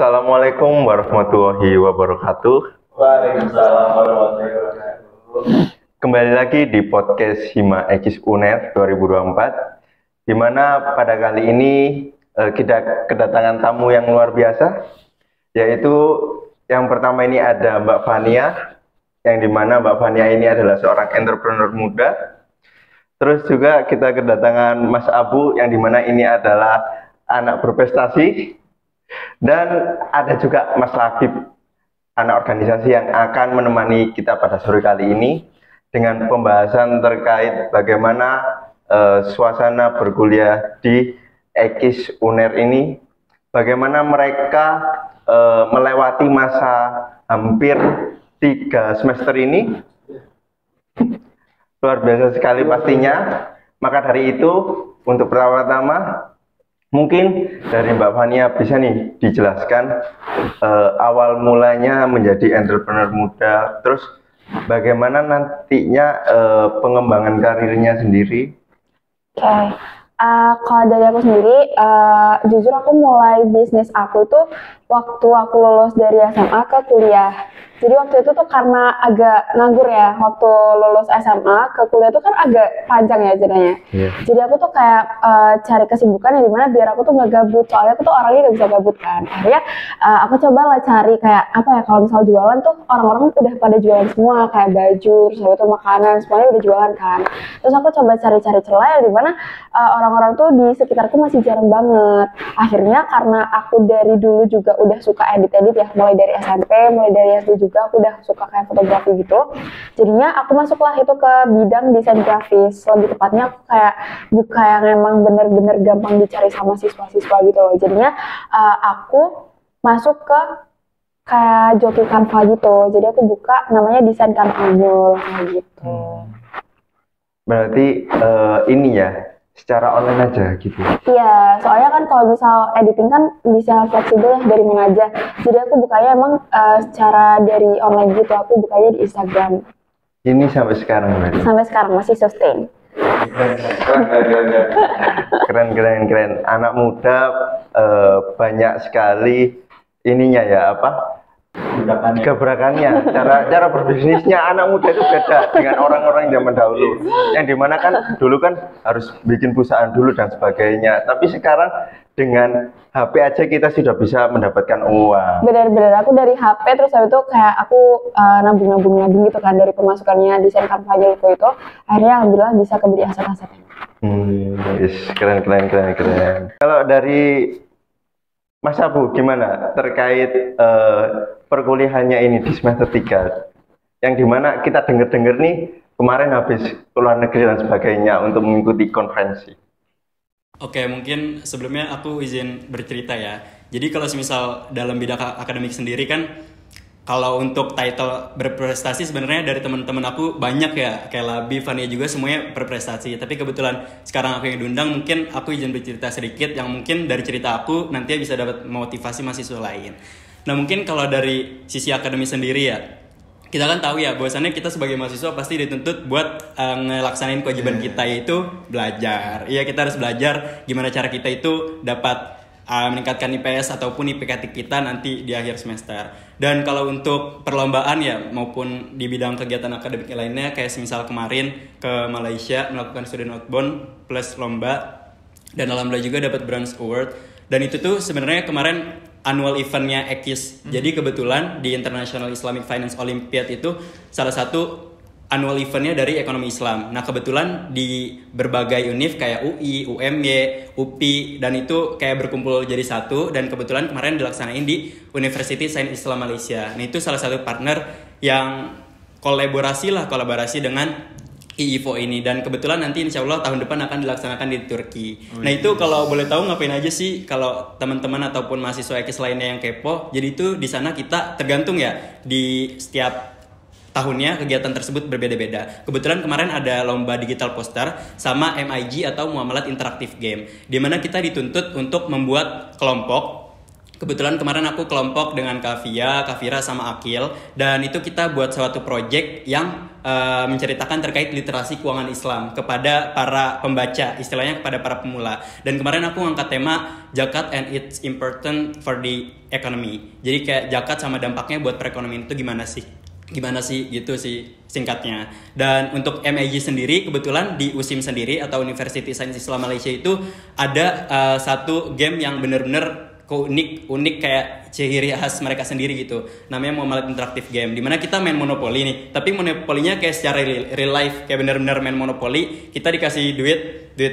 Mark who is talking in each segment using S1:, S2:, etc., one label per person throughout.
S1: Assalamualaikum warahmatullahi wabarakatuh.
S2: Waalaikumsalam warahmatullahi wabarakatuh.
S1: Kembali lagi di podcast Hima Ekis UNER 2024, di mana pada kali ini kita kedatangan tamu yang luar biasa, yaitu yang pertama ini ada Mbak Fania, yang dimana Mbak Fania ini adalah seorang entrepreneur muda. Terus juga kita kedatangan Mas Abu, yang dimana ini adalah anak berprestasi. Dan ada juga Mas Labib, anak organisasi yang akan menemani kita pada sore kali ini dengan pembahasan terkait bagaimana suasana berkuliah di Ekis UNER ini, bagaimana mereka melewati masa hampir 3 semester ini. Luar biasa sekali pastinya. Maka dari itu, untuk pertama-tama mungkin dari Mbak Fania bisa nih dijelaskan awal mulanya menjadi entrepreneur muda, terus bagaimana nantinya pengembangan karirnya sendiri.
S3: Oke. Kalau dari aku sendiri, jujur aku mulai bisnis aku itu waktu aku lulus dari SMA ke kuliah. Jadi waktu itu tuh karena agak nganggur ya, waktu lulus SMA ke kuliah tuh kan agak panjang ya jadinya.
S1: Yeah.
S3: Jadi aku tuh kayak cari kesibukan yang dimana biar aku tuh nggak gabut, soalnya aku tuh orangnya nggak bisa gabut kan. Akhirnya aku coba lah cari kayak apa ya, kalau misal jualan tuh orang-orang udah pada jualan semua, kayak baju, terus itu makanan, semuanya udah jualan kan. Terus aku coba cari-cari celah yang dimana orang-orang tuh di sekitarku masih jarang banget. Akhirnya karena aku dari dulu juga udah suka edit-edit ya, mulai dari SMP, mulai dari SD juga aku udah suka kayak fotografi gitu. Jadinya aku masuklah itu ke bidang desain grafis. Lebih tepatnya aku kayak buka yang emang bener-bener gampang dicari sama siswa-siswa gitu loh. Jadinya aku masuk ke kayak joki Canva gitu. Jadi aku buka namanya desain Canva kayak gitu.
S1: Berarti ini ya, secara online aja gitu.
S3: Iya, soalnya kan kalau misal editing kan bisa fleksibel ya dari mana aja. Jadi aku bukanya emang secara dari online gitu, aku bukanya di Instagram.
S1: Ini sampai sekarang berarti?
S3: Sampai sekarang masih sustain.
S1: Keren. Anak muda banyak sekali ininya ya, apa? Gebrakannya, cara berbisnisnya anak muda itu beda dengan orang-orang zaman dahulu, yang dimana kan dulu kan harus bikin perusahaan dulu dan sebagainya, tapi sekarang dengan HP aja kita sudah bisa mendapatkan uang.
S3: Bener-bener, aku dari HP terus habis itu kayak aku nabung gitu kan dari pemasukannya desain kampanye itu, akhirnya alhamdulillah bisa kebeli aset-asetnya.
S1: Yes, keren. Kalau dari Mas Abu gimana terkait perkuliahannya ini di semester 3, yang dimana kita dengar nih kemarin habis keluar negeri dan sebagainya untuk mengikuti konferensi.
S4: Oke, mungkin sebelumnya aku izin bercerita ya. Jadi kalau semisal dalam bidang akademik sendiri kan, kalau untuk title berprestasi sebenarnya dari teman-teman aku banyak ya, kayak Labi, Fania juga semuanya berprestasi. Tapi kebetulan sekarang aku yang diundang, mungkin aku izin bercerita sedikit yang mungkin dari cerita aku nanti bisa dapat motivasi mahasiswa lain. Nah mungkin kalau dari sisi akademi sendiri ya, kita kan tahu ya bahwasannya kita sebagai mahasiswa pasti dituntut buat ngelaksanain kewajiban kita, yaitu belajar. Iya, kita harus belajar gimana cara kita itu dapat meningkatkan IPS ataupun IPK kita nanti di akhir semester. Dan kalau untuk perlombaan ya maupun di bidang kegiatan akademik lainnya, kayak semisal kemarin ke Malaysia melakukan student outbound plus lomba, dan alhamdulillah juga dapat bronze award. Dan itu tuh sebenarnya kemarin annual eventnya Ekis. Jadi kebetulan di International Islamic Finance Olympiad itu salah satu annual eventnya dari ekonomi Islam. Nah kebetulan di berbagai univ kayak UI, UMY, UPI, dan itu kayak berkumpul jadi satu. Dan kebetulan kemarin dilaksanain di University Sains Islam Malaysia. Nah itu salah satu partner yang kolaborasi dengan IIFO ini. Dan kebetulan nanti insya Allah tahun depan akan dilaksanakan di Turki. Nah itu kalau boleh tahu ngapain aja sih kalau teman-teman ataupun mahasiswa Ekis lainnya yang kepo. Jadi itu di sana kita tergantung ya di setiap tahunnya kegiatan tersebut berbeda-beda. Kebetulan kemarin ada lomba digital poster sama MIG atau Muamalat Interaktif Game, di mana kita dituntut untuk membuat kelompok kebetulan kemarin aku kelompok dengan Kavia, Kavira sama Akil, dan itu kita buat suatu project yang menceritakan terkait literasi keuangan Islam kepada para pembaca, istilahnya kepada para pemula. Dan kemarin aku ngangkat tema zakat and it's important for the economy. Jadi kayak zakat sama dampaknya buat perekonomian itu gimana sih gitu sih singkatnya. Dan untuk MAG sendiri kebetulan di USIM sendiri atau University Sains Islam Malaysia itu ada satu game yang benar-benar unik kayak ciri khas mereka sendiri gitu. Namanya Muhammad Interactive Game, dimana kita main monopoli nih, tapi monopolinya kayak secara real life, kayak benar-benar main monopoli. Kita dikasih duit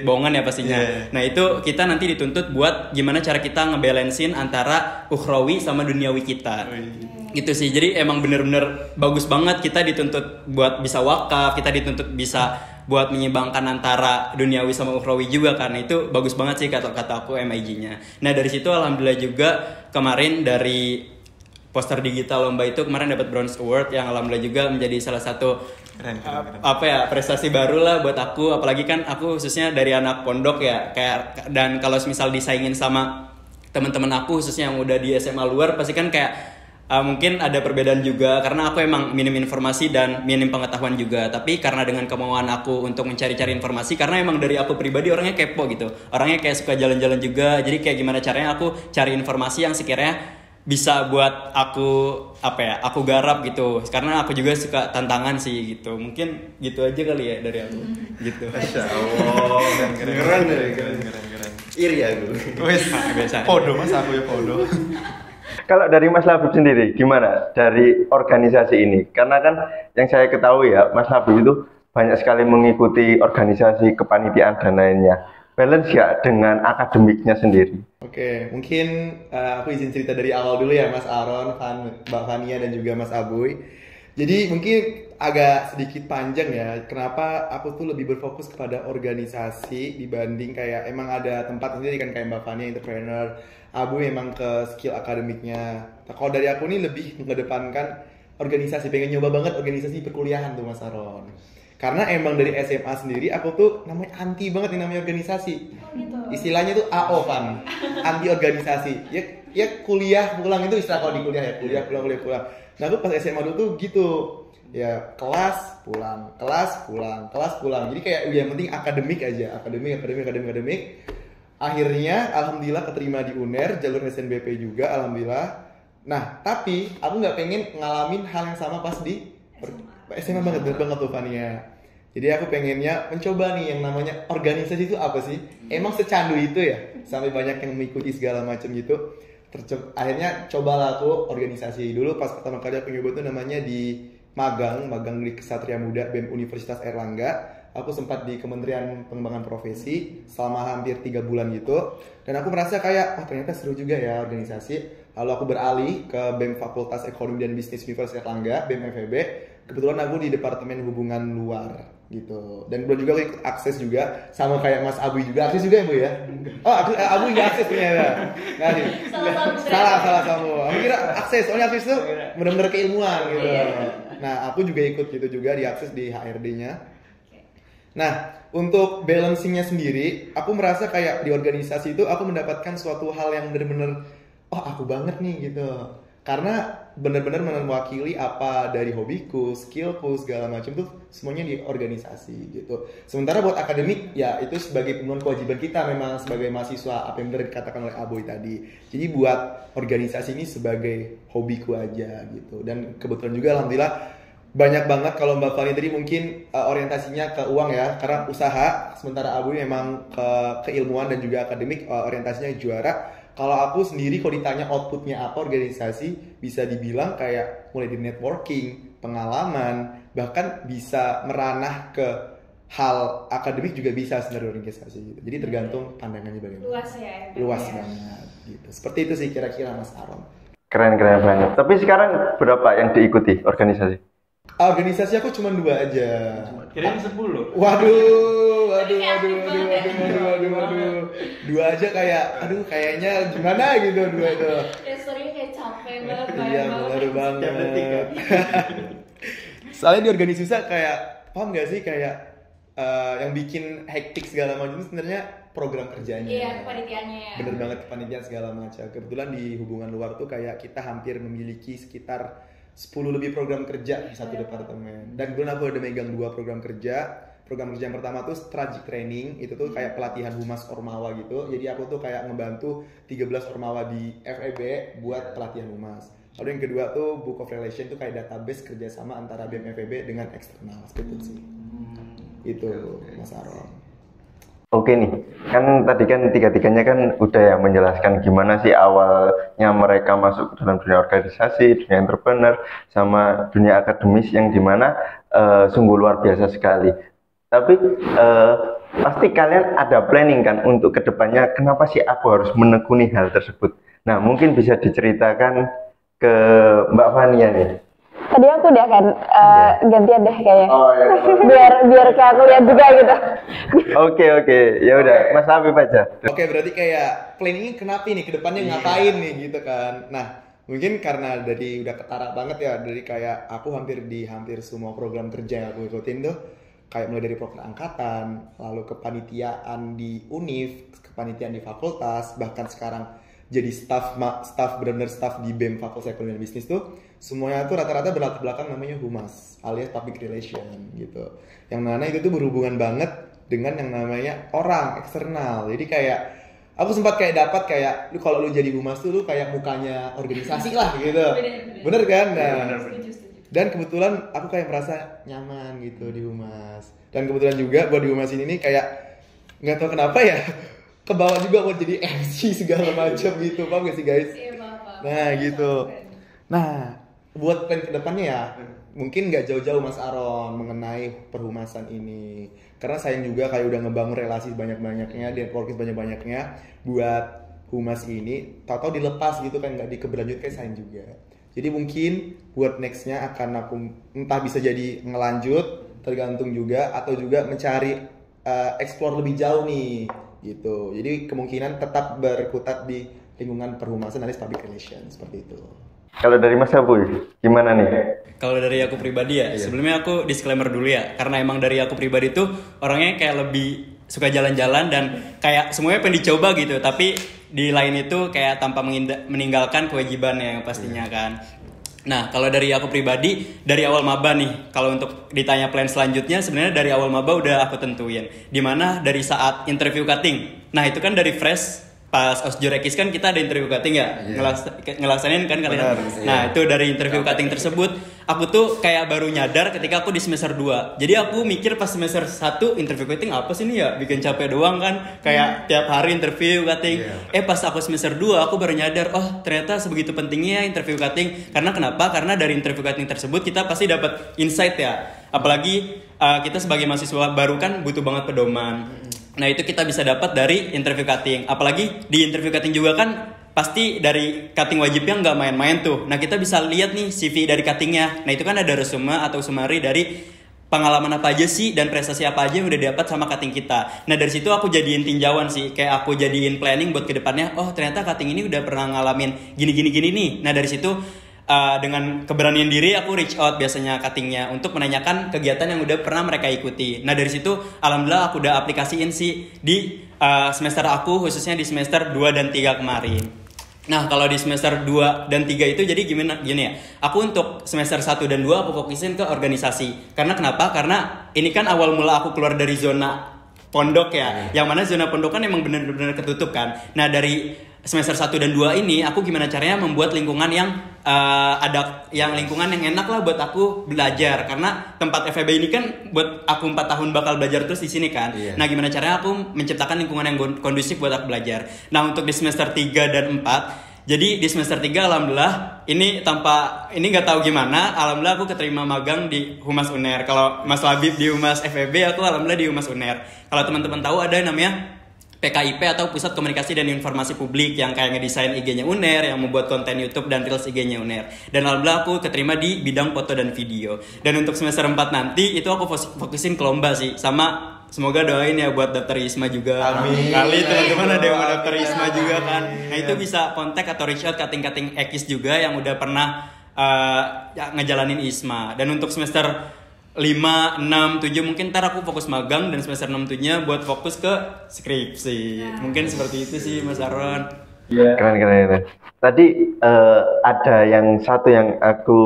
S4: bohongan ya pastinya. Nah itu kita nanti dituntut buat gimana cara kita ngebalancein antara ukhrawi sama duniawi kita. Gitu sih. Jadi emang bener-bener bagus banget, kita dituntut buat bisa wakaf, kita dituntut bisa buat menyeimbangkan antara duniawi sama ukhrawi juga, karena itu bagus banget sih kata aku MIG-nya. Nah dari situ alhamdulillah juga kemarin dari poster digital lomba itu kemarin dapat Bronze Award yang alhamdulillah juga menjadi salah satu keren. Prestasi baru lah buat aku, apalagi kan aku khususnya dari anak pondok ya, kayak dan kalau misal disaingin sama teman-teman aku khususnya yang udah di SMA luar pasti kan kayak mungkin ada perbedaan juga karena aku emang minim informasi dan minim pengetahuan juga. Tapi karena dengan kemauan aku untuk mencari-cari informasi, karena emang dari aku pribadi orangnya kepo gitu, orangnya kayak suka jalan-jalan juga. Jadi kayak gimana caranya aku cari informasi yang sekiranya bisa buat aku garap gitu, karena aku juga suka tantangan sih gitu. Mungkin gitu aja kali ya dari aku gitu.
S2: Masya Allah, keren. Iri aku. Podo mas aku ya podo.
S1: Kalau dari Mas Labib sendiri, gimana dari organisasi ini? Karena kan yang saya ketahui ya, Mas Labib itu banyak sekali mengikuti organisasi kepanitiaan dan lainnya. Balance ya dengan akademiknya sendiri?
S2: Oke, mungkin aku izin cerita dari awal dulu ya, Mas Aaron, Mbak Fania, dan juga Mas Abuy. Jadi mungkin agak sedikit panjang ya, kenapa aku tuh lebih berfokus kepada organisasi dibanding kayak emang ada tempat sendiri kan, kayak Mbak Fania entrepreneur, Abu memang ke skill akademiknya. Nah, kalau dari aku nih lebih mengedepankan organisasi, pengen nyoba banget organisasi perkuliahan tuh Mas Aaron. Karena emang dari SMA sendiri aku tuh namanya anti banget nih namanya organisasi.
S5: Gitu.
S2: Istilahnya tuh AO kan, anti organisasi. Ya kuliah pulang itu istilah kalau di kuliah ya, kuliah pulang. Nah aku pas SMA dulu tuh gitu. Ya kelas pulang. Jadi kayak yang penting akademik aja, akademik. Akhirnya alhamdulillah keterima di UNER, jalur SNBP juga alhamdulillah. Nah tapi aku nggak pengen ngalamin hal yang sama pas di SMA banget tuh Fania. Jadi aku pengennya mencoba nih yang namanya organisasi itu apa sih? Emang secandu itu ya? Sampai banyak yang mengikuti segala macam gitu. Akhirnya cobalah aku organisasi dulu. Pas pertama kali aku nyoba tuh namanya di magang di Ksatria Muda BEM Universitas Airlangga. Aku sempat di Kementerian Pengembangan Profesi selama hampir 3 bulan gitu. Dan aku merasa kayak, ternyata seru juga ya organisasi. Lalu aku beralih ke BEM Fakultas Ekonomi dan Bisnis Universitas Airlangga, BEM FEB. Kebetulan aku di Departemen Hubungan Luar gitu. Dan belum juga aku ikut akses juga, sama kayak Mas Abu juga. Akses juga ya Bu ya? Oh, Abu nggak akses punya ya? Nggak sih? Salah kamu. Aku kira akses, soalnya akses itu benar-benar keilmuan gitu. Nah, aku juga ikut gitu juga di akses di HRD-nya. Nah, untuk balancingnya sendiri, aku merasa kayak di organisasi itu aku mendapatkan suatu hal yang benar-benar, oh aku banget nih gitu. Karena benar-benar mewakili apa dari hobiku, skillku, segala macam tuh semuanya di organisasi gitu. Sementara buat akademik ya itu sebagai pemenuhan kewajiban kita memang sebagai mahasiswa, apa yang benar dikatakan oleh Aboy tadi. Jadi buat organisasi ini sebagai hobiku aja gitu. Dan kebetulan juga alhamdulillah banyak banget. Kalau Mbak Fani tadi mungkin orientasinya ke uang ya, karena usaha. Sementara Abu memang ke keilmuan dan juga akademik, orientasinya juara. Kalau aku sendiri kalau ditanya outputnya apa organisasi, bisa dibilang kayak mulai di networking, pengalaman, bahkan bisa meranah ke hal akademik juga bisa sebenarnya organisasi gitu. Jadi tergantung pandangannya bagaimana.
S5: Luas ya.
S2: Luas banget gitu. Seperti itu sih kira-kira Mas Aaron.
S1: Keren banget. Tapi sekarang berapa yang diikuti organisasi?
S2: Organisasi aku cuma 2 aja.
S4: Kirain 10.
S2: Waduh. 2 aja kayak, kayaknya gimana gitu 2 itu.
S5: Story-nya kayak capek banget.
S2: Iya, bener banget. Soalnya di organisasi kayak, paham gak sih kayak yang bikin hektik segala macam itu sebenarnya program kerjanya.
S5: Iya, kepanitiaannya ya.
S2: Bener banget, kepanitiaan segala macam. Kebetulan di hubungan luar tuh kayak kita hampir memiliki sekitar 10 lebih program kerja di satu departemen. Dan kebetulan aku udah megang 2 program kerja. Program kerja yang pertama tuh strategic training, itu tuh kayak pelatihan humas Ormawa gitu. Jadi aku tuh kayak ngebantu 13 Ormawa di FEB buat pelatihan humas. Lalu yang kedua tuh Book of Relation tuh kayak database kerjasama antara BEM FEB dengan eksternal, seperti itu sih. Itu Mas Aron.
S1: Oke nih, kan tadi kan tiga-tiganya kan udah ya menjelaskan gimana sih awalnya mereka masuk ke dalam dunia organisasi, dunia entrepreneur, sama dunia akademis yang dimana sungguh luar biasa sekali. Tapi pasti kalian ada planning kan untuk kedepannya, kenapa sih aku harus menekuni hal tersebut? Nah mungkin bisa diceritakan ke Mbak Fania nih.
S3: Tadi aku udah kan gantian deh kayaknya.
S1: Oh iya.
S3: biar kayak aku lihat juga gitu.
S1: Oke, ya udah, Mas Habib aja.
S2: Oke, berarti kayak planningnya kenapa nih, kedepannya ngapain nih gitu kan. Nah, mungkin karena dari udah ketara banget ya, dari kayak aku hampir semua program kerja yang aku ikutin tuh, kayak mulai dari proker angkatan, lalu kepanitiaan di univ, kepanitiaan di fakultas, bahkan sekarang jadi staff benar-benar staff di BEM Fakultas Ekonomi dan Bisnis tuh semuanya tuh rata-rata berlatar belakang namanya humas alias public relation gitu. Yang mana itu tuh berhubungan banget dengan yang namanya orang eksternal. Jadi kayak aku sempat kayak dapat kayak lu kalau lu jadi humas tuh lu kayak mukanya organisasi lah gitu. Bener kan? Nah, dan kebetulan aku kayak merasa nyaman gitu di humas. Dan kebetulan juga buat di humas ini nih kayak nggak tahu kenapa ya kebawa juga buat jadi MC segala macam gitu, paham gak sih guys?
S5: Iya, Bapak.
S2: Nah gitu. Nah buat plan kedepannya ya mungkin nggak jauh-jauh Mas Aron mengenai perhumasan ini, karena sayang juga kayak udah ngebangun relasi banyak-banyaknya, networking banyak-banyaknya buat humas ini, tahu-tahu dilepas gitu kan, nggak dikeberlanjut, kayak sayang juga. Jadi mungkin buat nextnya akan aku entah bisa jadi ngelanjut, tergantung juga, atau juga mencari explore lebih jauh nih gitu. Jadi kemungkinan tetap berkutat di lingkungan perhumasan alias public relation seperti itu.
S1: Kalau dari Mas Abu, gimana nih?
S4: Kalau dari aku pribadi ya, sebelumnya aku disclaimer dulu ya, karena emang dari aku pribadi tuh orangnya kayak lebih suka jalan-jalan dan kayak semuanya pengen dicoba gitu, tapi di lain itu kayak tanpa meninggalkan kewajiban yang pastinya kan. Nah, kalau dari aku pribadi, dari awal maba nih, kalau untuk ditanya plan selanjutnya, sebenarnya dari awal maba udah aku tentuin. Dimana dari saat interview cutting, nah itu kan dari fresh, pas Osjur Ekis kan kita ada interview cutting ya, ngelaksanin kan kalian. Nah itu dari interview cutting tersebut, aku tuh kayak baru nyadar ketika aku di semester 2. Jadi aku mikir pas semester 1 interview cutting apa sih nih ya, bikin capek doang kan, kayak tiap hari interview cutting. Pas aku semester 2 aku baru nyadar, oh ternyata sebegitu pentingnya interview cutting. Karena kenapa? Karena dari interview cutting tersebut kita pasti dapat insight ya. Apalagi kita sebagai mahasiswa baru kan butuh banget pedoman. Nah itu kita bisa dapat dari interview cutting. Apalagi di interview cutting juga kan pasti dari cutting wajibnya nggak main-main tuh. Nah kita bisa lihat nih CV dari cuttingnya. Nah itu kan ada resume atau summary dari pengalaman apa aja sih dan prestasi apa aja yang udah dapat sama cutting kita. Nah dari situ aku jadiin tinjauan sih, kayak aku jadiin planning buat kedepannya. Oh ternyata cutting ini udah pernah ngalamin gini nih. Nah dari situ dengan keberanian diri aku reach out biasanya cuttingnya untuk menanyakan kegiatan yang udah pernah mereka ikuti. Nah dari situ alhamdulillah aku udah aplikasiin sih di semester aku, khususnya di semester 2 dan 3 kemarin. Nah kalau di semester 2 dan 3 itu jadi gini ya, aku untuk semester 1 dan 2 aku fokusin ke organisasi. Karena kenapa? Karena ini kan awal mula aku keluar dari zona pondok ya, yang mana zona pondok kan emang benar-benar ketutup kan. Nah dari semester 1 dan 2 ini aku gimana caranya membuat lingkungan yang ada yang lingkungan yang enak lah buat aku belajar, karena tempat FEB ini kan buat aku 4 tahun bakal belajar terus di sini kan. Nah gimana caranya aku menciptakan lingkungan yang kondusif buat aku belajar. Nah untuk di semester 3 dan 4, jadi di semester 3 alhamdulillah ini nggak tahu gimana, alhamdulillah aku keterima magang di Humas UNER. Kalau Mas Labib di Humas FEB, aku alhamdulillah di Humas UNER. Kalau teman-teman tahu ada namanya PKIP atau Pusat Komunikasi dan Informasi Publik yang kayak ngedesain IG-nya UNER, yang membuat konten YouTube dan Reels IG-nya UNER. Dan alhamdulillah aku keterima di bidang foto dan video. Dan untuk semester 4 nanti itu aku fokusin ke lomba sih, sama semoga doain ya buat daftar ISMA juga.
S2: Amin.
S4: Kali teman-teman ada yang mau daftar ISMA juga kan. Nah itu bisa kontak atau reach out cutting Ekis juga yang udah pernah ngejalanin ISMA. Dan untuk semester 5, 6, 7 mungkin ntar aku fokus magang dan semester 6 7-nya buat fokus ke skripsi. Mungkin seperti itu sih Mas Aron.
S1: Keren. Tadi ada yang satu yang aku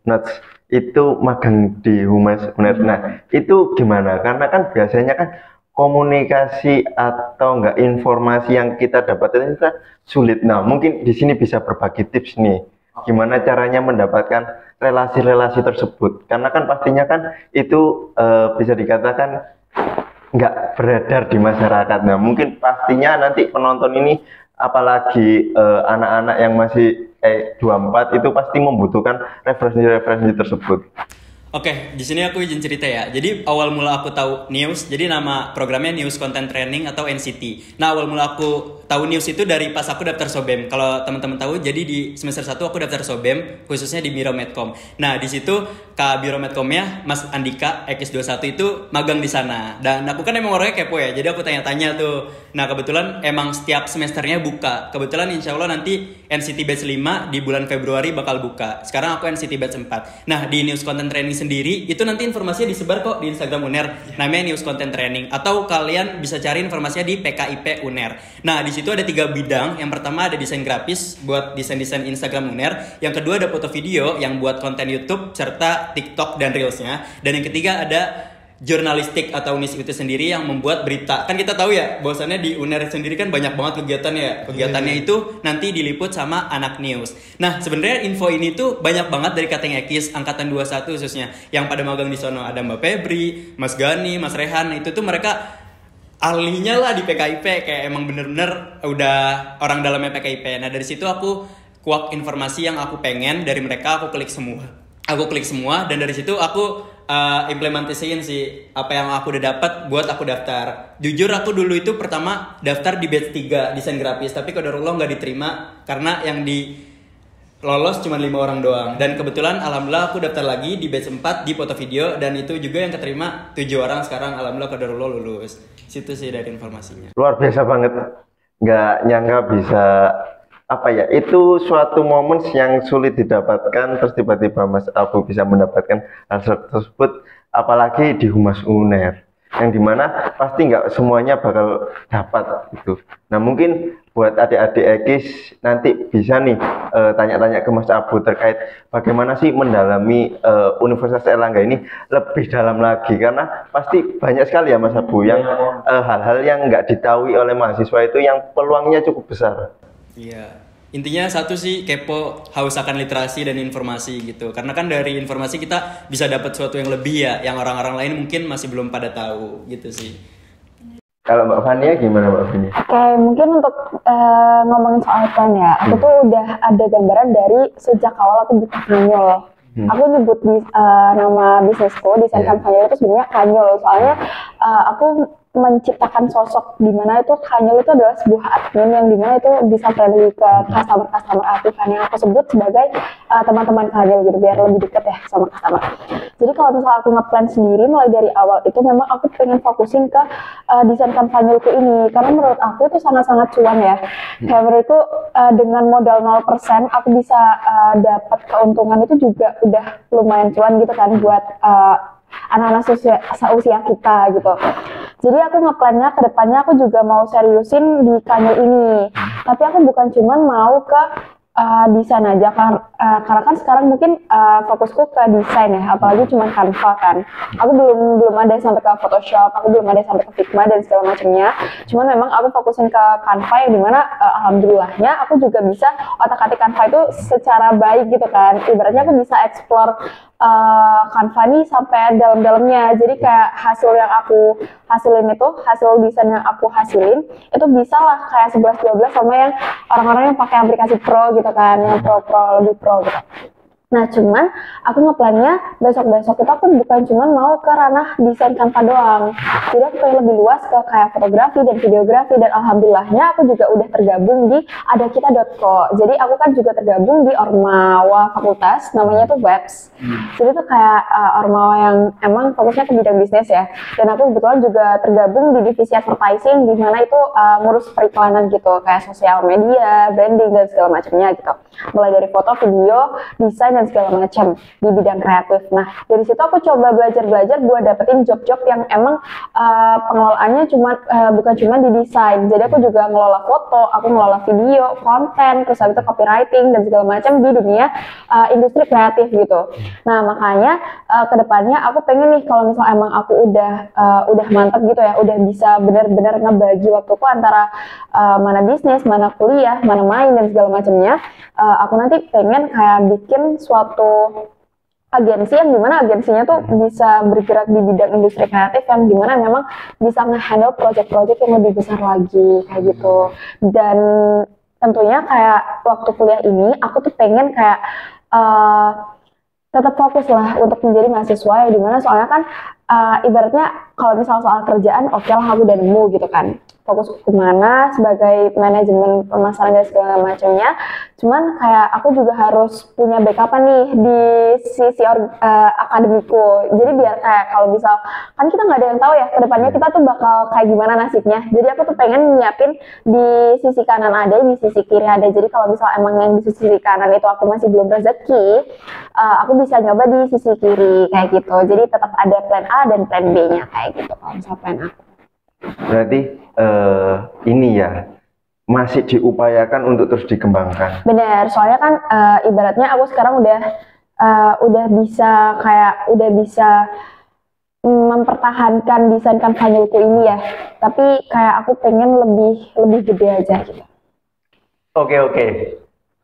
S1: notes itu magang di Humas UNER. Nah, itu gimana? Karena kan biasanya kan komunikasi atau enggak informasi yang kita dapatkan itu kan sulit. Nah, mungkin di sini bisa berbagi tips nih. Gimana caranya mendapatkan relasi-relasi tersebut? Karena kan pastinya kan itu bisa dikatakan nggak beredar di masyarakat. Nah, mungkin pastinya nanti penonton ini apalagi anak-anak yang masih 24 itu pasti membutuhkan referensi-referensi tersebut.
S4: Oke, di sini aku izin cerita ya. Jadi awal mula aku tahu News, jadi nama programnya News Content Training atau NCT. Nah, awal mula aku tahu News itu dari pas aku daftar Sobem. Kalau teman-teman tahu, jadi di semester 1 aku daftar Sobem, khususnya di Biro Medcom. Nah, di situ Kak Biro Medcomnya, Mas Andika, X21 itu magang di sana. Dan aku kan emang orangnya kepo ya, jadi aku tanya-tanya tuh. Nah, kebetulan emang setiap semesternya buka. Kebetulan insya Allah nanti NCT Batch 5 di bulan Februari bakal buka. Sekarang aku NCT Batch 4. Nah, di News Content Training sendiri itu nanti informasinya disebar kok di Instagram UNER, namanya News Content Training, atau kalian bisa cari informasinya di PKIP UNER. Nah, di situ ada 3 bidang. Yang pertama ada desain grafis buat desain-desain Instagram UNER, yang kedua ada foto video yang buat konten YouTube serta TikTok dan Reels-nya, dan yang ketiga ada jurnalistik atau UNIS itu sendiri yang membuat berita. Kan kita tahu ya, bahwasannya di UNER sendiri kan banyak banget kegiatan ya. Kegiatannya itu nanti diliput sama anak news. Nah, sebenarnya info ini tuh banyak banget dari Kateng Ekis angkatan 21 khususnya yang pada magang di sono. Ada Mbak Febri, Mas Gani, Mas Rehan. Itu tuh mereka ahlinya lah di PKIP, kayak emang bener-bener udah orang dalamnya PKIP. Nah, dari situ aku kuak informasi yang aku pengen dari mereka, aku klik semua dan dari situ aku implementasiin sih apa yang aku udah dapat buat aku daftar. Jujur aku dulu itu pertama daftar di batch 3 desain grafis, tapi qadarullah nggak diterima karena yang di lolos cuma 5 orang doang. Dan kebetulan alhamdulillah aku daftar lagi di batch 4 di foto video, dan itu juga yang keterima 7 orang. Sekarang alhamdulillah qadarullah lulus. Situ sih dari informasinya.
S1: Luar biasa banget. Nggak nyangka bisa itu suatu momen yang sulit didapatkan, terus tiba-tiba Mas Abu bisa mendapatkan hal tersebut, apalagi di Humas UNER yang dimana pasti nggak semuanya bakal dapat gitu. Nah, mungkin buat adik-adik Ekis nanti bisa nih tanya-tanya ke Mas Abu terkait bagaimana sih mendalami Universitas Airlangga ini lebih dalam lagi, karena pasti banyak sekali ya Mas Abu yang hal-hal yang nggak diketahui oleh mahasiswa itu yang peluangnya cukup besar.
S4: Iya, intinya satu sih kepo, haus akan literasi dan informasi gitu. Karena kan dari informasi kita bisa dapat sesuatu yang lebih ya, yang orang-orang lain mungkin masih belum pada tahu gitu sih.
S1: Kalau Mbak Fania gimana Mbak Fania?
S3: Oke, mungkin untuk ngomongin soal plan ya, aku tuh udah ada gambaran dari sejak awal aku buka Kanyol. Aku nyebut nama bisnisku, desain kampanye itu sebenarnya Kanyol. Soalnya aku menciptakan sosok di mana itu Kanyol itu adalah sebuah admin yang dimana itu bisa friendly ke customer aktifan yang aku sebut sebagai teman-teman Kanyol gitu, biar lebih dekat ya sama customer. Jadi kalau misalnya aku ngeplan sendiri mulai dari awal itu memang aku pengen fokusin ke desain kampanyelku ini, karena menurut aku itu sangat-sangat cuan ya. Kayak menurutku dengan modal 0% aku bisa dapat keuntungan itu juga udah lumayan cuan gitu kan buat anak-anak seusia kita gitu. Jadi aku ngeplannya ke depannya aku juga mau seriusin di Kanyol ini. Tapi aku bukan cuman mau ke desain aja karena kan sekarang mungkin fokusku ke desain ya, apalagi cuma Canva kan. Aku belum ada sampai ke Photoshop, aku belum ada sampai ke Figma dan segala macamnya. Cuman memang aku fokusin ke Canva yang dimana alhamdulillahnya aku juga bisa otak-atik Canva itu secara baik gitu kan. Ibaratnya aku bisa explore Canva ini sampai dalam-dalamnya. Jadi kayak hasil yang aku hasilin itu, hasil desain yang aku hasilin itu bisa lah kayak 11-12 sama yang orang-orang yang pakai aplikasi pro gitu kan, yang lebih pro gitu. Nah, cuman aku ngeplannya besok-besok itu aku bukan cuman mau ke ranah desain Canva doang. Jadi aku pengen lebih luas ke kayak fotografi dan videografi, dan alhamdulillahnya aku juga udah tergabung di adakita.co. Jadi aku kan juga tergabung di Ormawa Fakultas, namanya tuh Webs. Jadi tuh kayak Ormawa yang emang fokusnya ke bidang bisnis ya. Dan aku kebetulan juga tergabung di divisi advertising, di mana itu ngurus periklanan gitu, kayak sosial media, branding dan segala macamnya gitu. Mulai dari foto, video, desain dan segala macam di bidang kreatif. Nah dari situ aku coba belajar buat dapetin job-job yang emang pengelolaannya bukan cuma di desain. Jadi aku juga ngelola foto, aku ngelola video, konten, terus habis itu copywriting dan segala macam di dunia industri kreatif gitu. Nah makanya kedepannya aku pengen nih kalau misalnya emang aku udah mantap gitu ya, udah bisa benar-benar ngebagi waktuku antara mana bisnis, mana kuliah, mana main dan segala macamnya. Aku nanti pengen kayak bikin suatu agensi yang dimana agensinya tuh bisa bergerak di bidang industri kreatif yang dimana memang bisa nge-handle project-project yang lebih besar lagi kayak gitu. Dan tentunya kayak waktu kuliah ini aku tuh pengen kayak tetap fokus lah untuk menjadi mahasiswa ya, dimana soalnya kan ibaratnya kalau misal soal kerjaan oke lah aku udah nemu gitu kan, fokus kemana sebagai manajemen pemasaran dan segala macamnya. Cuman kayak aku juga harus punya backupan nih di sisi akademiku. Jadi biar kayak kalau misal kan kita nggak ada yang tahu ya kedepannya kita tuh bakal kayak gimana nasibnya. Jadi aku tuh pengen nyiapin di sisi kanan ada, di sisi kiri ada. Jadi kalau misal emang yang di sisi kanan itu aku masih belum rezeki, aku bisa nyoba di sisi kiri kayak gitu. Jadi tetap ada plan A dan plan B-nya kayak gitu kalau misal plan aku.
S1: Berarti ini ya masih diupayakan untuk terus dikembangkan.
S3: Benar, soalnya kan ibaratnya aku sekarang udah bisa mempertahankan desain kampanyelku ini ya. Tapi kayak aku pengen lebih gede aja gitu.
S1: Oke.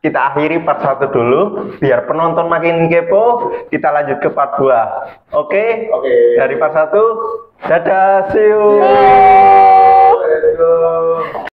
S1: Kita akhiri part 1 dulu biar penonton makin kepo, kita lanjut ke part 2. Oke? Dari part 1. Dadah, see you.